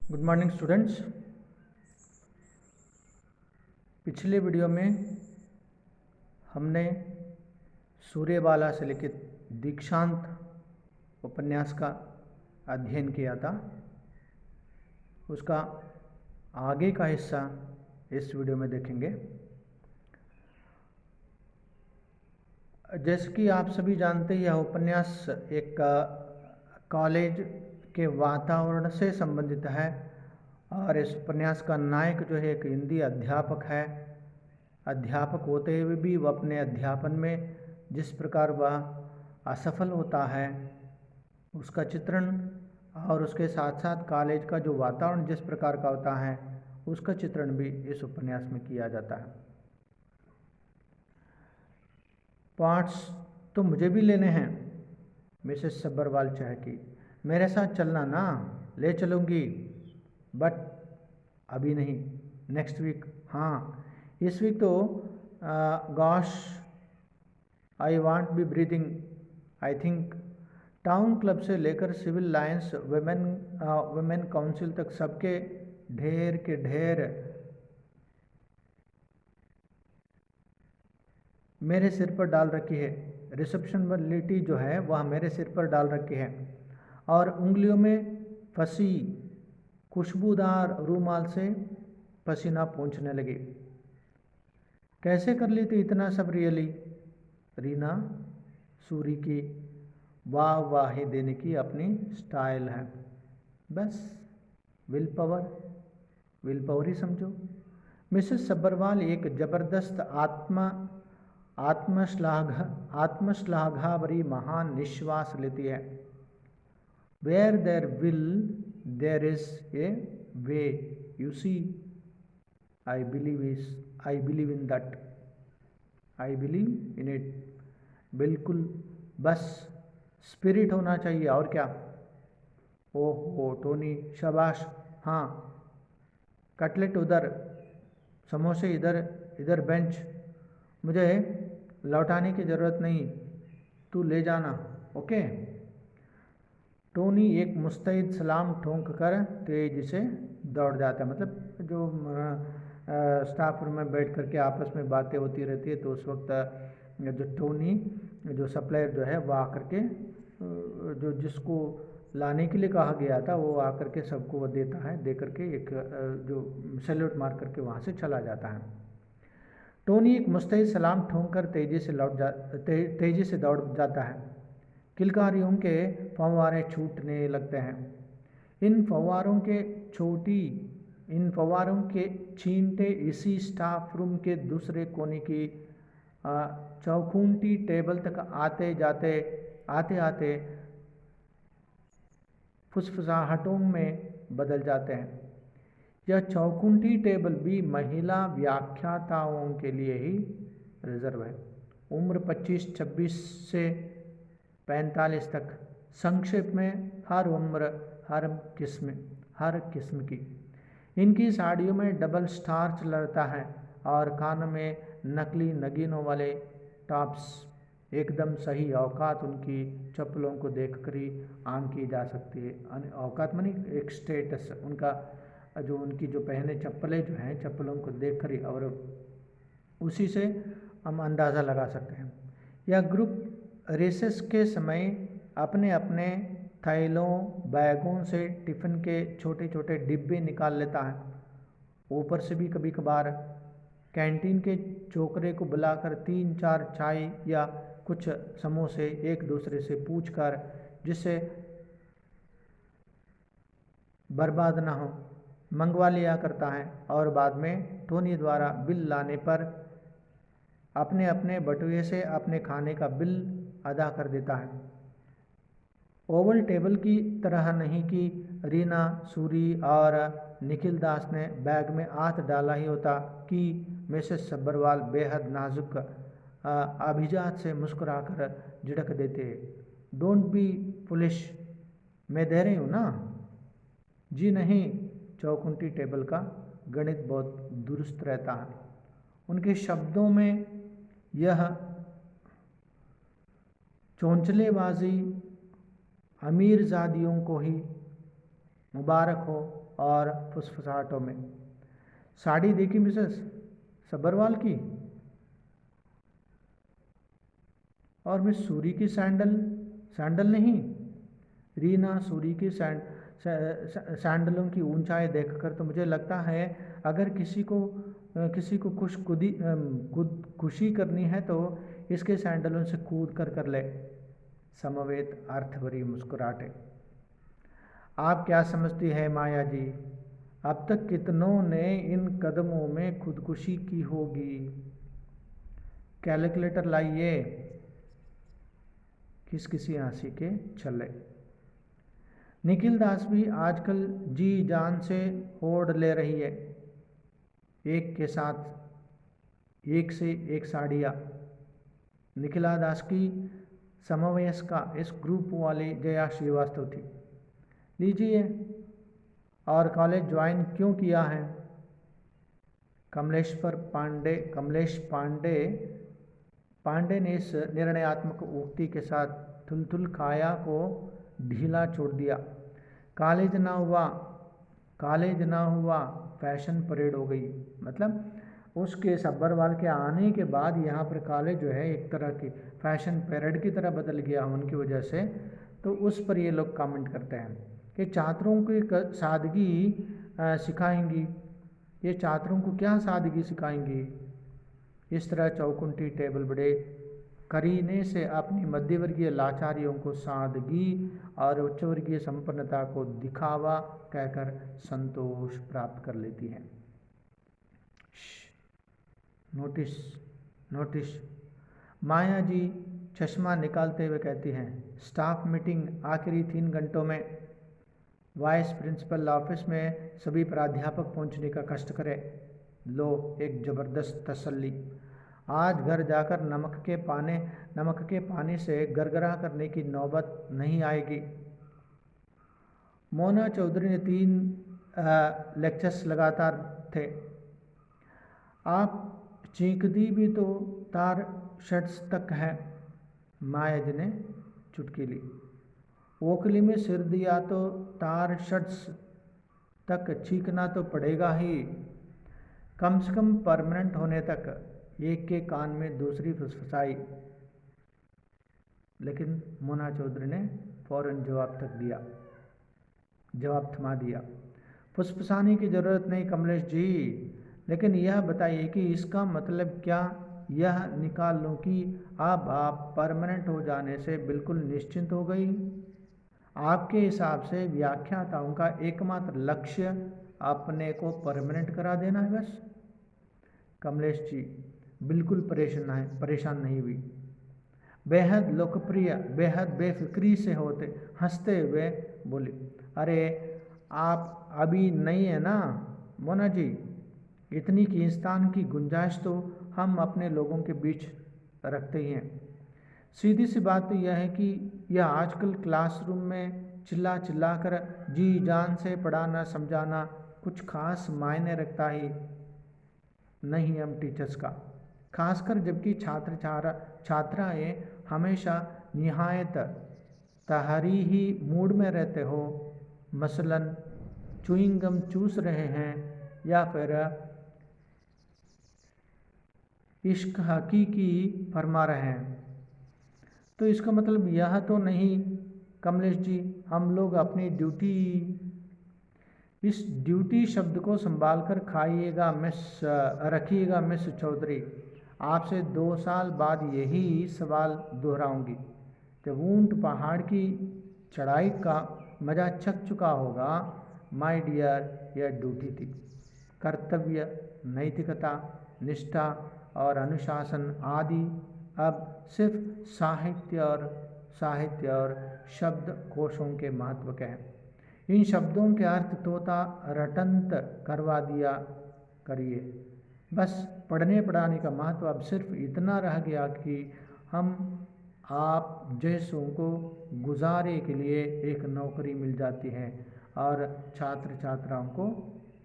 Good morning students. पिछले video में हमने सूर्यबाला से लिखित दीक्षांत उपन्यास का अध्ययन किया था। उसका आगे का हिस्सा इस वीडियो में देखेंगे। जैसे कि आप सभी जानते हैं, यह उपन्यास एक कॉलेज के वातावरण से संबंधित है और इस उपन्यास का नायक जो है एक हिंदी अध्यापक है। अध्यापक होते हुए भी वह अपने अध्यापन में जिस प्रकार वह असफल होता है उसका चित्रण और उसके साथ साथ कॉलेज का जो वातावरण जिस प्रकार का होता है उसका चित्रण भी इस उपन्यास में किया जाता है। पार्ट्स तो मुझे भी लेने हैं। मिसेस सब्बरवाल चाहेगी मेरे साथ चलना ना, ले चलूँगी, बट अभी नहीं, नेक्स्ट वीक। हाँ, इस वीक तो gosh I want be breathing. I think town club से लेकर सिविल लाइन्स वुमेन काउंसिल तक सबके ढेर के ढेर मेरे सिर पर डाल रखी है। रिसेप्शनबिलिटी जो है वह मेरे सिर पर डाल रखी है और उंगलियों में फंसी खुशबूदार रूमाल से पसीना पोंछने लगी। कैसे कर ली थी इतना सब रियली? रीना सूरी की वाह वाही देने की अपनी स्टाइल है। बस विल पावर ही समझो। मिसेस सब्बरवाल एक जबरदस्त आत्मश्लाघावरी महान निश्वास लेती है। Where there will there is a way, you see. I believe in that. I believe in it. बिल्कुल, बस स्पिरिट होना चाहिए और क्या। ओहो टोनी, शाबाश। हाँ, कटलेट उधर, समोसे इधर, इधर बेंच। मुझे लौटाने की ज़रूरत नहीं, तू ले जाना, ओके। टोनी एक मुस्तैद सलाम ठोंक कर तेजी से दौड़ जाता है। मतलब जो स्टाफ रूम में बैठ करके आपस में बातें होती रहती है तो उस वक्त जो टोनी जो सप्लायर जो है वह आकर के जो जिसको लाने के लिए कहा गया था वो आकर के सबको वो देता है, दे करके एक जो सैल्यूट मार करके वहाँ से चला जाता है। टोनी एक मुस्तैद सलाम ठोंक कर तेजी से दौड़ जाता है। किलकारियों के फव्वारे छूटने लगते हैं। इन फव्वारों के छींटे इसी स्टाफ रूम के दूसरे कोने की चौखूंटी टेबल तक आते आते फुसफुसाहटों में बदल जाते हैं। यह चौखूंटी टेबल भी महिला व्याख्याताओं के लिए ही रिजर्व है। उम्र 25-26 से 45 तक, संक्षेप में हर उम्र, हर किस्म की। इनकी साड़ियों में डबल स्टार्च लड़ता है और कानों में नकली नगीनों वाले टॉप्स। एकदम सही औकात उनकी चप्पलों को देखकर ही आंकी जा सकती है। औकात मानी एक स्टेटस, उनका जो उनकी जो पहने चप्पलें जो हैं, चप्पलों को देखकर ही, और उसी से हम अंदाज़ा लगा सकते हैं। यह ग्रुप रेसेस के समय अपने अपने थैलों बैगों से टिफ़िन के छोटे छोटे डिब्बे निकाल लेता है। ऊपर से भी कभी कभार कैंटीन के चोकरे को बुलाकर 3-4 चाय या कुछ समोसे एक दूसरे से पूछकर, जिससे बर्बाद ना हो, मंगवा लिया करता है और बाद में टोनी द्वारा बिल लाने पर अपने अपने बटुए से अपने खाने का बिल अदा कर देता है। ओवल टेबल की तरह नहीं कि रीना सूरी और निखिल दास ने बैग में हाथ डाला ही होता कि मिसेस सब्बरवाल बेहद नाजुक अभिजात से मुस्कुराकर झिड़क देते, डोंट बी फुलिश, मैं दे रही हूँ ना। जी नहीं, चौखुंटी टेबल का गणित बहुत दुरुस्त रहता है। उनके शब्दों में यह चौंचलेबाजी अमीरजादियों को ही मुबारक हो और फुसफुसाहटों में। साड़ी देखी मिसेस सब्बरवाल की, और मिस सूरी की सैंडल नहीं। रीना सूरी की सैंडलों की ऊंचाई देखकर तो मुझे लगता है अगर किसी को खुशी करनी है तो इसके सैंडलों से कूद कर ले। समवेत अर्थ भरी मुस्कुराहटें। आप क्या समझती है माया जी, अब तक कितनों ने इन कदमों में खुदकुशी की होगी? कैलकुलेटर लाइए। किसी हंसी के छल्ले। निखिल दास भी आजकल जी जान से होड़ ले रही है, एक के साथ एक से एक साड़ियाँ। निखिला दास की समवयस्का इस ग्रुप वाली जया श्रीवास्तव थी। लीजिए, और कॉलेज ज्वाइन क्यों किया है? कमलेश पांडे ने इस निर्णयात्मक उक्ति के साथ थुलथुल काया को ढीला छोड़ दिया। कॉलेज ना हुआ फैशन परेड हो गई। मतलब उसके सब्बरवाल के आने के बाद यहाँ पर कॉलेज जो है एक तरह की फैशन परेड की तरह बदल गया उनकी वजह से। तो उस पर ये लोग कमेंट करते हैं कि छात्रों की सादगी सिखाएंगी। ये छात्रों को क्या सादगी सिखाएंगी? इस तरह चौकुंठी टेबल बड़े करीने से अपनी मध्यवर्गीय लाचारियों को सादगी और उच्चवर्गीय संपन्नता को दिखावा कहकर संतोष प्राप्त कर लेती है। नोटिस। माया जी चश्मा निकालते हुए कहती हैं, स्टाफ मीटिंग आखिरी 3 घंटों में। वाइस प्रिंसिपल ऑफिस में सभी प्राध्यापक पहुंचने का कष्ट करें। लो एक जबरदस्त तसल्ली। आज घर जाकर नमक के पानी से गरगरा करने की नौबत नहीं आएगी। मोना चौधरी ने 3 लेक्चर्स लगातार थे। आप चीखती भी तो तार शर्ट्स तक है। माया जी ने चुटकी ली। ओखली में सिर दिया तो तार शर्ट्स तक चीखना तो पड़ेगा ही, कम से कम परमानेंट होने तक। एक के कान में दूसरी फुसफुसाई, लेकिन मोना चौधरी ने फौरन जवाब थमा दिया। फुसफुसाने की ज़रूरत नहीं कमलेश जी, लेकिन यह बताइए कि इसका मतलब क्या यह निकाल लूँ कि अब आप परमानेंट हो जाने से बिल्कुल निश्चिंत हो गई? आपके हिसाब से व्याख्याताओं का एकमात्र लक्ष्य अपने को परमानेंट करा देना है बस? कमलेश जी बिल्कुल परेशान नहीं हुई। बेहद लोकप्रिय, बेहद बेफिक्री से हंसते हुए बोली, अरे आप अभी नहीं है ना मोना जी, इतनी खींचतान की गुंजाइश तो हम अपने लोगों के बीच रखते ही हैं। सीधी सी बात तो यह है कि यह आजकल क्लासरूम में चिल्ला कर जी जान से पढ़ाना समझाना कुछ खास मायने रखता ही नहीं हम टीचर्स का, खासकर जबकि छात्राएँ हमेशा निहायत तहरीही मूड में रहते हो। मसलन च्युइंग गम चूस रहे हैं या फिर इश्क हकीकी फरमा रहे हैं। तो इसका मतलब यह तो नहीं कमलेश जी, हम लोग अपनी इस ड्यूटी शब्द को संभाल कर रखिएगा मिस चौधरी। आपसे 2 साल बाद यही सवाल दोहराऊंगी। जब ऊंट पहाड़ की चढ़ाई का मजा चख चुका होगा। माय डियर, यह ड्यूटी थी, कर्तव्य, नैतिकता, निष्ठा और अनुशासन आदि अब सिर्फ साहित्य और शब्द कोशों के महत्व के हैं। इन शब्दों के अर्थ तोता रटंत करवा दिया करिए। बस पढ़ने पढ़ाने का महत्व अब सिर्फ इतना रह गया कि हम आप जैसों को गुजारे के लिए एक नौकरी मिल जाती है और छात्र छात्राओं को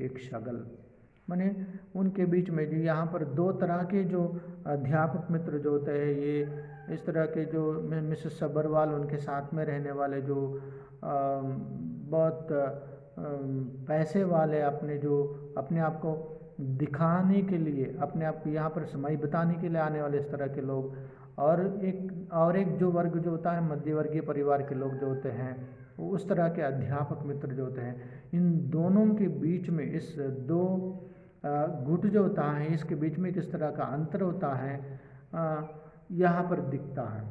एक शगल। माने उनके बीच में जो यहाँ पर 2 तरह के जो अध्यापक मित्र जो होते हैं, ये इस तरह के जो मिसेस सब्बरवाल उनके साथ में रहने वाले जो बहुत पैसे वाले, अपने आप को दिखाने के लिए, अपने आप को यहाँ पर समय बिताने के लिए आने वाले इस तरह के लोग, और एक जो वर्ग जो होता है मध्यवर्गीय परिवार के लोग जो होते हैं, वो उस तरह के अध्यापक मित्र जो होते हैं, इन दोनों के बीच में इस दो गुट जो होता है, इसके बीच में किस तरह का अंतर होता है यहाँ पर दिखता है।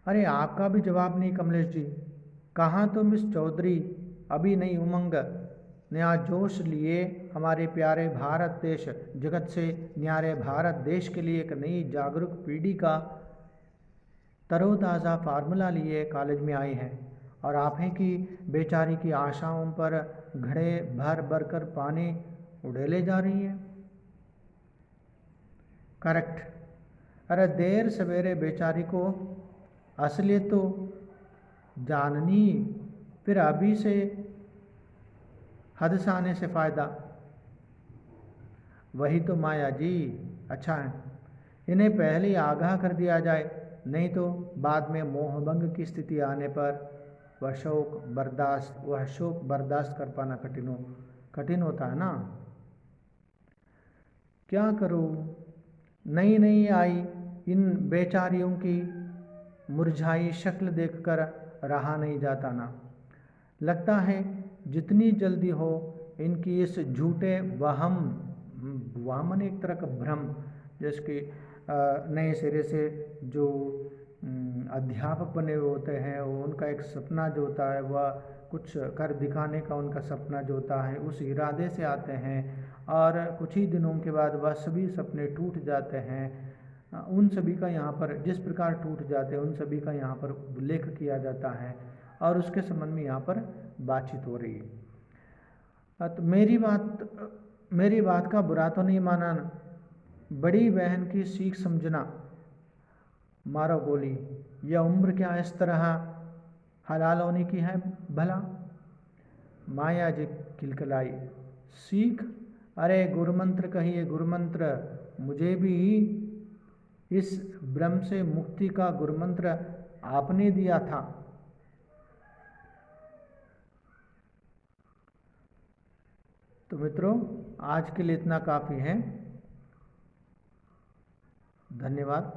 अरे आपका भी जवाब नहीं कमलेश जी, कहाँ तो मिस चौधरी, अभी नई उमंग नया जोश लिए हमारे प्यारे भारत देश, जगत से न्यारे भारत देश के लिए एक नई जागरूक पीढ़ी का तरोताज़ा फार्मूला लिए कॉलेज में आई हैं, और आप हैं कि बेचारी की आशाओं पर घड़े भर भर कर पानी उड़ेले जा रही है। करेक्ट। अरे देर सवेरे बेचारी को असलियत तो जाननी, फिर अभी से हदसाने से फ़ायदा। वही तो माया जी, अच्छा है इन्हें पहले ही आगाह कर दिया जाए, नहीं तो बाद में मोहभंग की स्थिति आने पर वह शोक बर्दाश्त कर पाना कठिन होता है ना। क्या करूँ, नई नई आई इन बेचारियों की मुरझाई शक्ल देखकर रहा नहीं जाता ना। लगता है जितनी जल्दी हो इनकी इस झूठे वहम एक तरह का भ्रम, जिसकी नए सिरे से जो अध्यापक बने हुए होते हैं, वो उनका एक सपना जो होता है वह कुछ कर दिखाने का उनका सपना जो होता है, उस इरादे से आते हैं, और कुछ ही दिनों के बाद वह सभी सपने टूट जाते हैं। उन सभी का यहाँ पर जिस प्रकार टूट जाते हैं उन सभी का यहाँ पर उल्लेख किया जाता है, और उसके संबंध में यहाँ पर बातचीत हो रही है। तो मेरी बात का बुरा तो नहीं माना ना, बड़ी बहन की सीख समझना, मारो गोली, यह उम्र क्या इस तरह हलाल होने की है भला। माया जी खिलखिलाई, सीख, अरे गुरुमंत्र कहिए गुरुमंत्र, मुझे भी इस भ्रम से मुक्ति का गुरुमंत्र आपने दिया था। तो मित्रों आज के लिए इतना काफ़ी है, धन्यवाद।